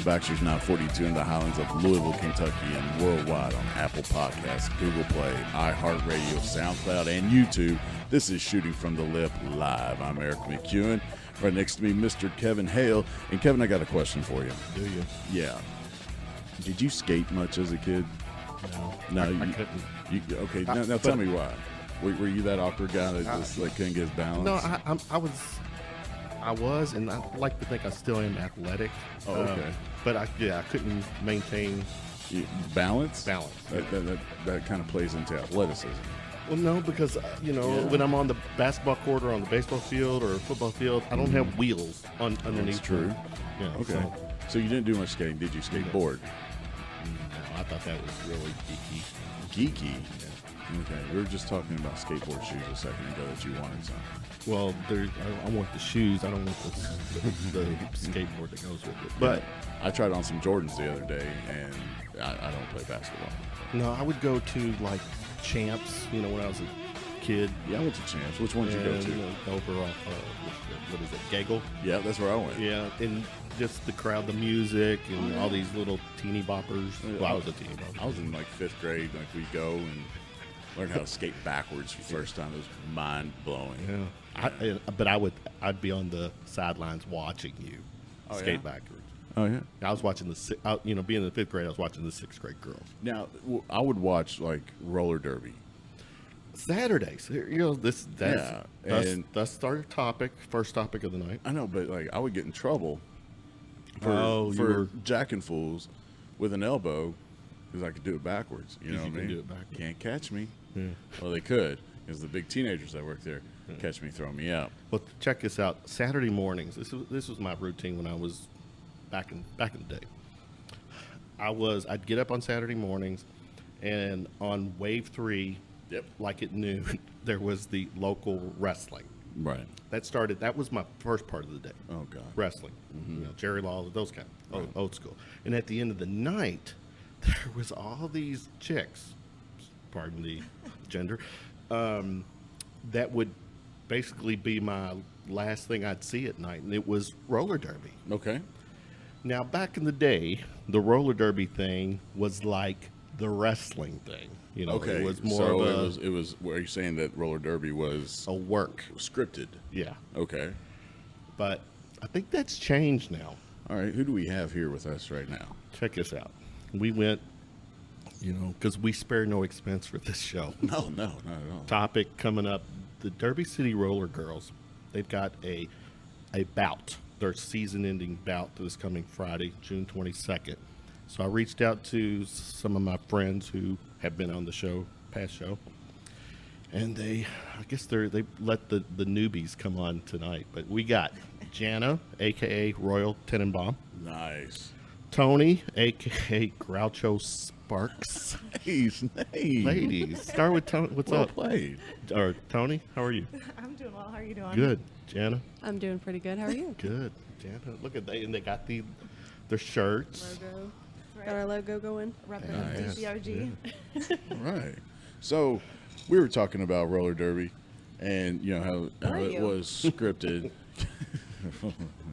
Baxter's 942 in the Highlands of Louisville, Kentucky, and worldwide on Apple Podcasts, Google Play, iHeartRadio, SoundCloud, and YouTube. This is Shooting from the Lip Live. I'm Erik McEwen. Right next to me, Mr. Kevin Hale. And Kevin, I got a question for you. Do you? Yeah. Did you skate much as a kid? No. No, I couldn't. Okay, now tell me why. Were you that awkward guy that just couldn't get his balance? No, I was, and I like to think I still am athletic. Oh, okay. But I couldn't maintain balance. balance. That kind of plays into athleticism. Well, no, because when I'm on the basketball court or on the baseball field or football field, I don't have wheels underneath. That's true. Yeah. Okay. So you didn't do much skating, did you? Skateboard? No, I thought that was really geeky. Geeky. Yeah. Okay. We were just talking about skateboard shoes a second ago that you wanted some. Well, I want the shoes. I don't want the skateboard that goes with it. But I tried on some Jordans the other day, and I don't play basketball. no, I would go to like Champs. When I was a kid. Yeah, I went to Champs. Which one did you go to? Over off, what is it, Gaggle? Yeah, that's where I went. Yeah, and just the crowd, the music, and all these little teeny boppers. Well, I was a teeny bopper. I was in like 5th grade. Like we'd go and learn how to skate backwards for the first time. It was mind blowing. Yeah, but I'd be on the sidelines watching you skate backwards. Oh yeah. I was watching being in the 5th grade, I was watching the 6th grade girls. Now I would watch like roller derby. Saturdays, that's our topic, first topic of the night. I know, but like I would get in trouble you for were jacking fools with an elbow because I could do it backwards. You know what I mean? Do it backwards. Can't catch me. Yeah. Well, they could because the big teenagers that work there catch me, throw me out. Well, check this out. Saturday mornings. This was my routine when I was back in the day. I'd get up on Saturday mornings, and on wave 3, like at noon, there was the local wrestling. Right. That was my first part of the day. Oh God. Wrestling. Jerry Lawler, those kind of old school. And at the end of the night, there was all these chicks, pardon the gender, that would basically be my last thing I'd see at night, and it was roller derby. Okay. Now, back in the day, the roller derby thing was like the wrestling thing. Okay. It was more so of it was. Are you saying that roller derby was a work scripted? Yeah. Okay. But I think that's changed now. All right. Who do we have here with us right now? Check this out. We went, because we spare no expense for this show. No, not at all. Topic coming up: the Derby City Roller Girls. They've got a bout. Their season-ending bout this coming Friday, June 22nd. So I reached out to some of my friends who have been on the show, past show, and they let the newbies come on tonight. But we got Janna, aka Royal TeneBomb. Nice. Toni, aka Groucho Sparx. Nice. Ladies, start with Toni. What's Well up? played. Or Toni, how are you? I'm doing well. How are you doing? Good. Janna? I'm doing pretty good. How are you? Good. Janna, look at that. And they got their shirts. Logo. Got our logo going. Repping Nice. DCRG. All right. So we were talking about roller derby, and how it was scripted.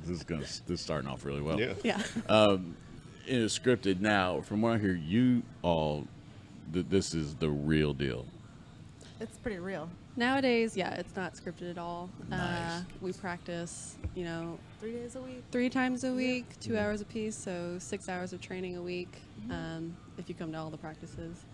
This is starting off really well. Yeah. It is scripted. Now, from what I hear, you all, this is the real deal. It's pretty real. Nowadays, yeah, it's not scripted at all. Nice. We practice, 3 days a week. 3 times a week, 2 hours apiece, so 6 hours of training a week if you come to all the practices.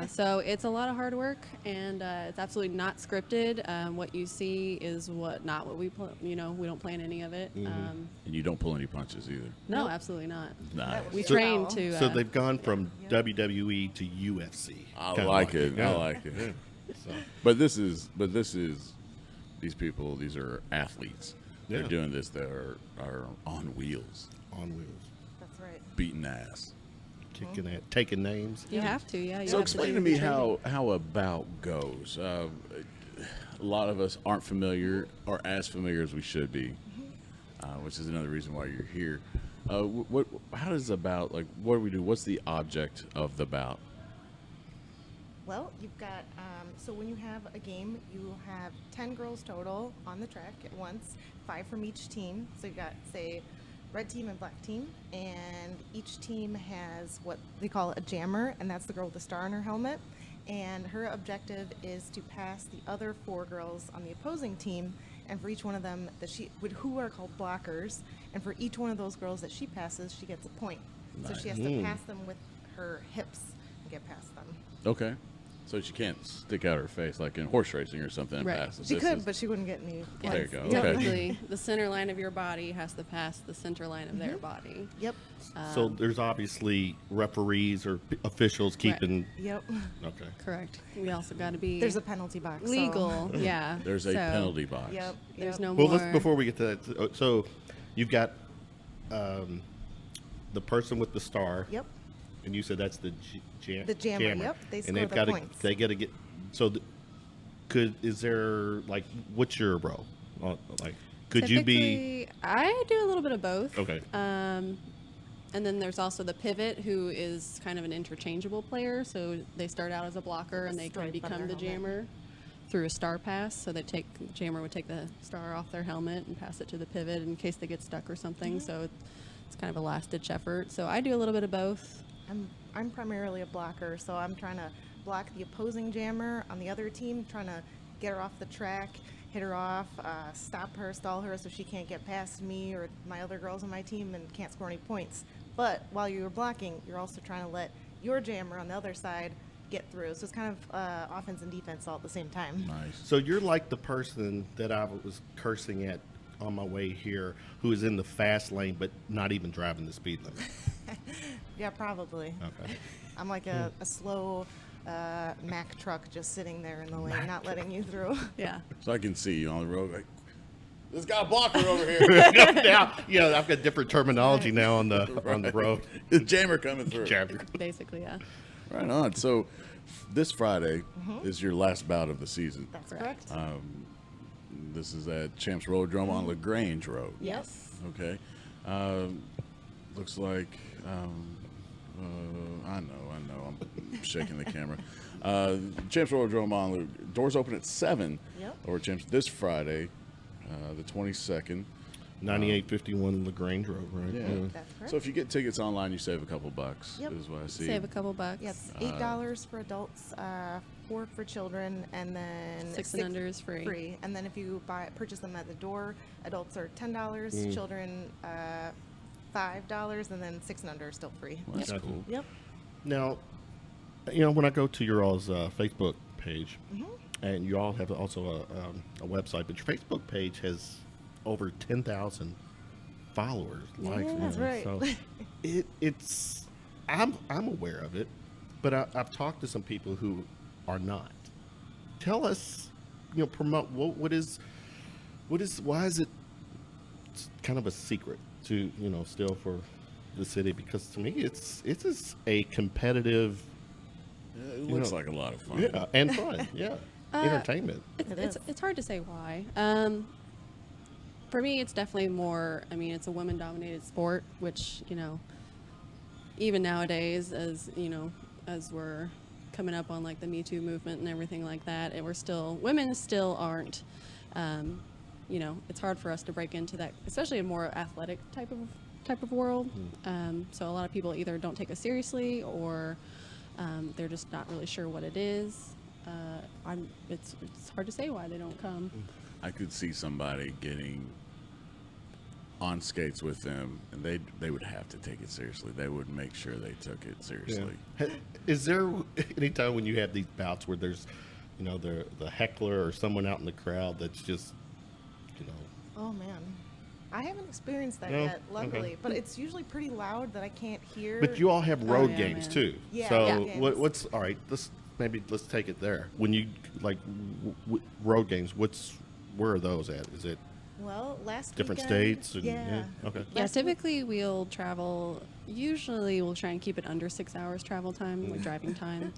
So it's a lot of hard work, and it's absolutely not scripted. What you see is not what we we don't plan any of it. And you don't pull any punches either. No, absolutely not. Nice. We train to. So they've gone from WWE to UFC. I like it. Yeah. I like it. Yeah. So. But this is these people. These are athletes. Yeah. They're doing this. They are on wheels, On wheels. That's right. beating ass. Kicking at, taking names. You have to, yeah. So explain to me how a bout goes. A lot of us aren't familiar or as familiar as we should be, which is another reason why you're here. How does a bout, like, what do we do? What's the object of the bout? Well, you've got, so when you have a game, you have 10 girls total on the track at once, 5 from each team. So you've got, say, red team and black team, and each team has what they call a jammer, and that's the girl with the star on her helmet. And her objective is to pass the other 4 girls on the opposing team, and for each one of them who are called blockers, and for each one of those girls that she passes, she gets a point. So she has to pass them with her hips and get past them. Okay. So she can't stick out her face like in horse racing or something and Right. pass. She could, but she wouldn't get any points. There you go. Yep. Okay. Typically, the center line of your body has to pass the center line of their body. Yep. So there's obviously referees or officials keeping. Yep. Okay. Correct. We also got to be There's a penalty box. so- legal. Yeah. There's a So penalty box. Yep. There's yep. no Well, more. before we get to that, so you've got the person with the star. Yep. And you said that's the The jammer, yep. They and score they've the got points. They got to get. So, is there like what's your role? Like, could you be? Typically, I do a little bit of both. Okay. And then there's also the pivot, who is kind of an interchangeable player. So they start out as a blocker, and they can Stripe on become their the helmet. jammer through a star pass. So the jammer would take the star off their helmet and pass it to the pivot in case they get stuck or something. Mm-hmm. So it's kind of a last-ditch effort. So I do a little bit of both. I'm primarily a blocker, so I'm trying to block the opposing jammer on the other team, trying to get her off the track, hit her off, stop her, stall her so she can't get past me or my other girls on my team and can't score any points. But while you're blocking, you're also trying to let your jammer on the other side get through. So it's kind of offense and defense all at the same time. Nice. So you're like the person that I was cursing at on my way here, who is in the fast lane but not even driving the speed limit. Yeah, probably. Okay. I'm like a slow Mack truck just sitting there in the lane, not letting you through. Yeah. So I can see you on the road like, this got a blocker over here. Now, yeah, I've got different terminology now on the road. The jammer coming through. Jammer. Basically, yeah. Right on. So this Friday is your last bout of the season. That's Correct. correct. This is at Champs Rollerdrome on LaGrange Road. Yes. Okay. Looks like, I know. I'm shaking the camera. Champs Rollerdrome on doors open at 7. Yep. Over Champs this Friday, the 22nd. 9851 LaGrange Road, right? Yeah. That's correct. So if you get tickets online, you save a couple bucks. Yep. Is what I see. Save a couple bucks. Yes, $8 for adults, $4 for children, and then 6 and under is free. And then if you purchase them at the door, adults are $10, children $5, and then 6 and under are still free. Well, that's Yep. cool. Yep. Now, when I go to your all's Facebook page, and you all have also a website, but your Facebook page has over 10,000 followers, likes. That's right. So it's I'm aware of it, but I've talked to some people who are not. Tell us, promote why is it kind of a secret to still for the city? Because to me it's just a competitive, Yeah, it looks like a lot of fun. yeah, and fun, yeah, entertainment. It's hard to say why. For me, it's definitely more. I mean, it's a women-dominated sport, which even nowadays, as as we're coming up on like the Me Too movement and everything like that, women still aren't. It's hard for us to break into that, especially a more athletic type of world. So a lot of people either don't take us seriously or they're just not really sure what it is. It's hard to say why they don't come. I could see somebody getting on skates with them, and they would have to take it seriously. They would make sure they took it seriously. Is there any time when you have these bouts where there's, the heckler or someone out in the crowd that's just, Oh man, I haven't experienced that No? yet, luckily. Okay. But it's usually pretty loud that I can't hear. But you all have road yeah, games man. too. Yeah, So yeah. what's all right? Let's take it there. When you like road games, where are those at? Is it Well, last different weekend, states? And, yeah. Okay. Yeah, Last week- typically we'll travel Usually we'll try and keep it under 6 hours travel time, like driving time.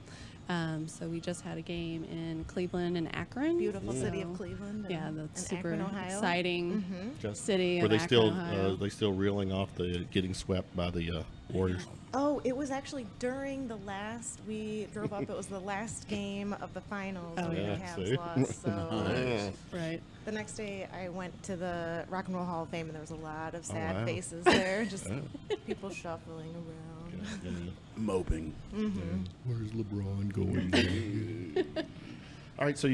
So we just had a game in Cleveland and Akron. Beautiful city So, of Cleveland. Yeah, and that's super Akron, Ohio. exciting Just- city Were of they Akron, still Ohio. they still reeling off the getting swept by the Warriors? Oh, it was actually during the last. We drove up. It was the last game of the finals Oh, when yeah. the Cavs See? lost. So Nice. Right. the next day, I went to the Rock and Roll Hall of Fame, and there was a lot of sad wow. faces there, just people shuffling around. Moping. Where's LeBron going? All right, so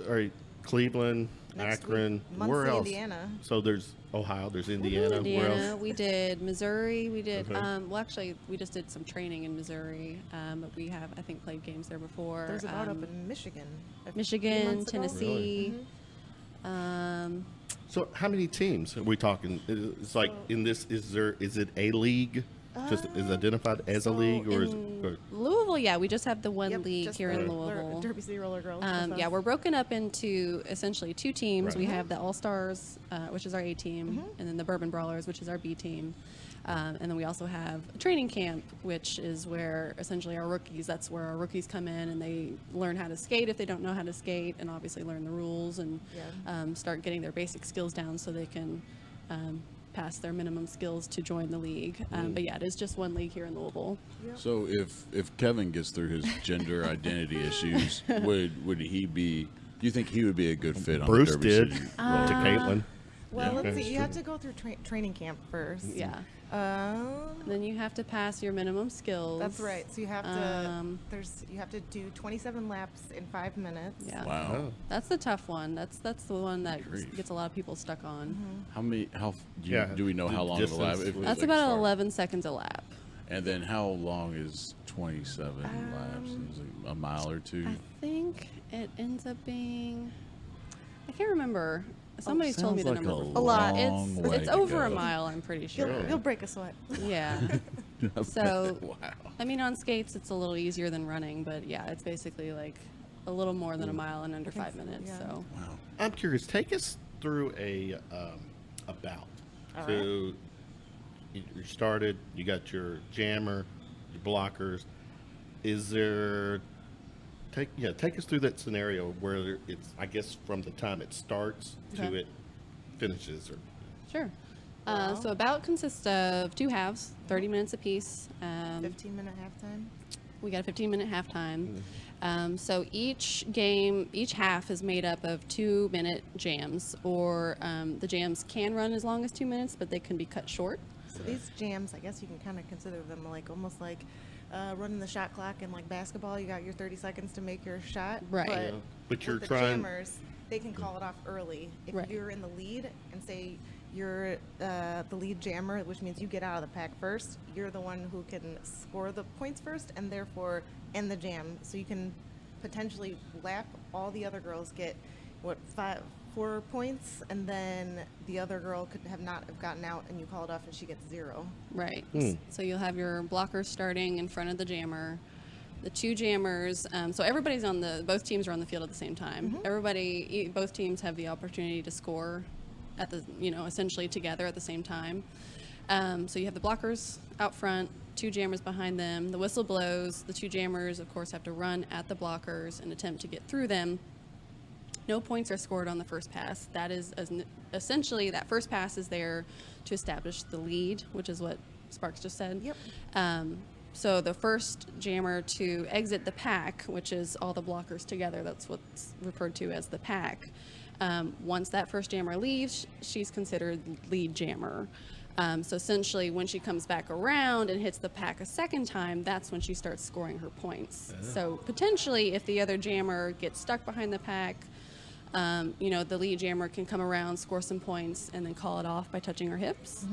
all right, Cleveland, Next Akron, week, where Muncie, else? Indiana. So there's Ohio, there's Indiana. Where Indiana, else? we did Missouri, we did, Okay. well actually we just did some training in Missouri, but we have, I think, played games there before. There's about up in Michigan. a few Michigan, months ago. Tennessee. Mhm. So how many teams are we talking? It's like So- in this, is it a league? Just is identified as a so league, or is In or, Louisville, yeah, we just have the one Yep, league just here the in Louisville. Derby City Roller Girls. with Yeah, us. we're broken up into essentially two teams. Right. We have the All Stars, which is our A team, and then the Bourbon Brawlers, which is our B team. And then we also have a training camp, which is where essentially our rookies, that's where our rookies come in and they learn how to skate if they don't know how to skate, and obviously learn the rules and Yeah. start getting their basic skills down so they can pass their minimum skills to join the league. But yeah, it is just one league here in Louisville. So if Kevin gets through his gender identity issues, would he be? Do you think he would be a good fit on Bruce the Derby did City to roller? Caitlin? Well, Yeah. let's Okay. see. You have to go through training camp first. Yeah. Um, Then you have to pass your minimum skills. that's right. So you have to. Um, You have to do 27 laps in 5 minutes. Yeah. Wow. Oh. That's the tough one. That's the one that Grief. gets a lot of people stuck on. Do we know the how long of a lap? distance If it's That's like about start- 11 seconds a lap. And then how long is 27 laps? Is it a mile or two? I think it ends up being, I can't remember. Somebody told me the sounds like number. a lot. long way It's to over a go. mile, I'm pretty sure. You'll break a sweat. Yeah. So, Wow. I mean, on skates it's a little easier than running, but yeah, it's basically like a little more than a mile in under 5 minutes. yeah. So, Wow. I'm curious. Take us through a bout. All So you started. You got your jammer, your blockers. Is there? Take us through that scenario where it's, I guess, from the time it starts to Okay. it finishes. Or sure. Wow. So a bout consists of 2 halves, 30 minutes apiece. 15-minute halftime. We got a 15-minute halftime. So each half is made up of 2-minute jams, or the jams can run as long as 2 minutes, but they can be cut short. So these jams, I guess you can kind of consider them like almost like running the shot clock in like basketball. You got your 30 seconds to make your shot. Right. But, Yeah. But you're with the trying- jammers, they can call it off early. If Right. you're in the lead and say you're the lead jammer, which means you get out of the pack first, you're the one who can score the points first and therefore end the jam. So you can potentially lap all the other girls, get 4 points, and then the other girl could not have gotten out and you call it off and she gets 0. Right. So you'll have your blockers starting in front of the jammer. The 2 jammers, so everybody's both teams are on the field at the same time. Both teams have the opportunity to score at essentially together at the same time. So you have the blockers out front, 2 jammers behind them. The whistle blows. The 2 jammers, of course, have to run at the blockers and attempt to get through them. No points are scored on the first pass. That is essentially, that first pass is there to establish the lead, which is what Sparx just said. Yep. So the first jammer to exit the pack, which is all the blockers together, that's what's referred to as the pack. Once that first jammer leaves, she's considered lead jammer. So essentially, when she comes back around and hits the pack a second time, that's when she starts scoring her points. So potentially, if the other jammer gets stuck behind the pack, the lead jammer can come around, score some points, and then call it off by touching her hips.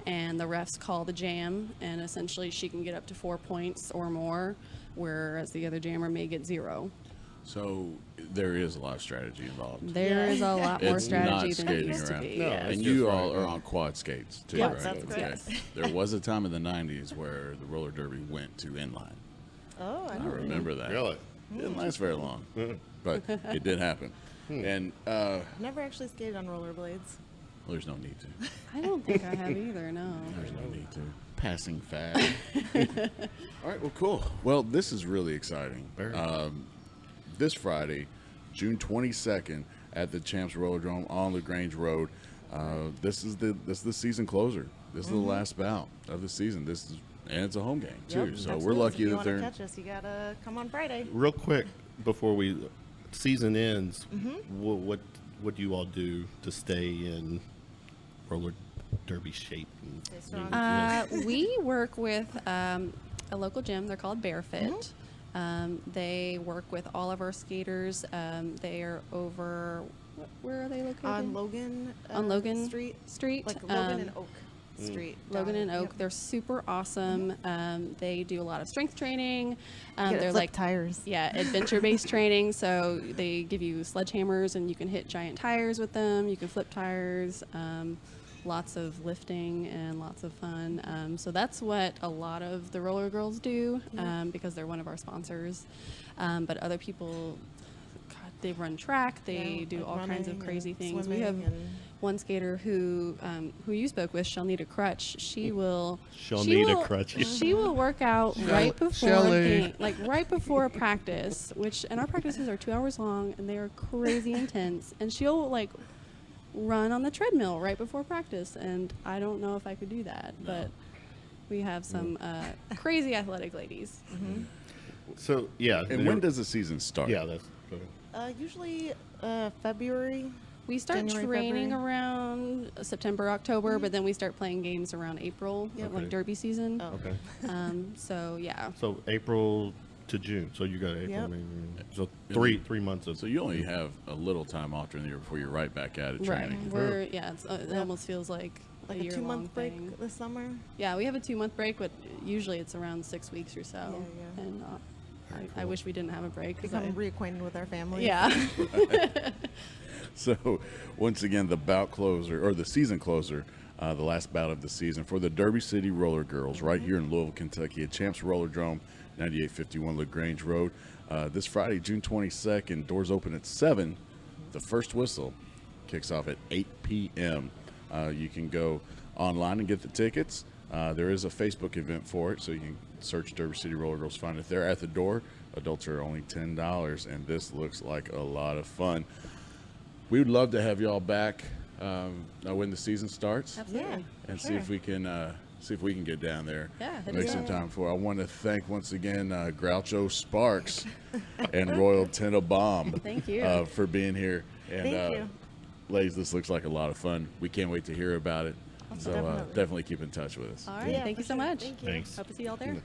And the refs call the jam, and essentially she can get up to 4 points or more, whereas the other jammer may get 0. So there is a lot of strategy involved. There is a lot more It's strategy not than it skating used to around. be. No, Yeah. it's And just you all right. are on quad skates too, Yes, right? that's correct. Yes. There was a time in the 90s where the roller derby went to inline. Oh, I I know. remember that. Really? It didn't last very long, but it did happen. And Never actually skated on rollerblades. there's no need to. I don't think I have either, no. There's no need to. passing fad. All right, well, cool. Well, this is really exciting. This Friday, June 22nd, at the Champs Rollerdrome on LaGrange Road. This is the season closer. This is the last bout of the season. And it's a home game too. Yep, So absolutely. we're lucky if you that want to they're. catch us, you gotta come on Friday. Real quick before season ends, what do you all do to stay in roller derby shape? Stay strong. We work with a local gym. They're called Barefit. They work with all of our skaters. They are over. Where are they located? On Logan. On Logan Street. Like Logan and Oak Street. Logan and Oak. Yep. They're super awesome. They do a lot of strength training. Get They're flip like tires. Yeah, adventure-based training. So they give you sledgehammers and you can hit giant tires with them. You can flip tires. Lots of lifting and lots of fun. So that's what a lot of the roller girls do because they're one of our sponsors. But other people, God, they run track. They do like all kinds of running crazy and things. We swimming have and- one skater who you spoke with. She'll need a crutch. She will. She'll she need a will- crutch. She will work out right before Shelley. right before a practice, and our practices are 2 hours long and they are crazy intense. And she'll run on the treadmill right before practice, and I don't know if I could do that, but we have some crazy athletic ladies. So yeah. And when does the season start? Yeah, that's go ahead. Usually February. We start January, training February. around September, October, but then we start playing games around April, Yep. like derby season. Oh. Okay. So yeah. So April to June. So you got April. Yep. May, June. So three months of. So you only have a little time off during the year before you're right back at it Right. training. It almost feels like Like a a year-long 2-month break thing. this summer. Yeah, we have a 2-month break, but usually it's around 6 weeks or so. Yeah. And I wish we didn't have a break. 'Cause Become reacquainted with our family. yeah. So once again, the bout closer or the season closer, the last bout of the season for the Derby City Roller Girls right here in Louisville, Kentucky at Champs Rollerdrome, 9851 LaGrange Road. This Friday, June 22nd, doors open at 7. The first whistle kicks off at 8 p.m. You can go online and get the tickets. There is a Facebook event for it, so you can search Derby City Roller Girls, find it there at the door. Adults are only $10, and this looks like a lot of fun. We would love to have y'all back when the season starts, Absolutely. and see if we can get down there. Yeah, hit make us some up. time for it. I want to thank once again Groucho Sparx and Royal TeneBomb. Thank you. For being here. And Thank you. ladies, this looks like a lot of fun. We can't wait to hear about it. So Definitely. definitely keep in touch with us. All right. Yeah, Thank you for so sure. much. Thank you. Thanks. Hope to see y'all there.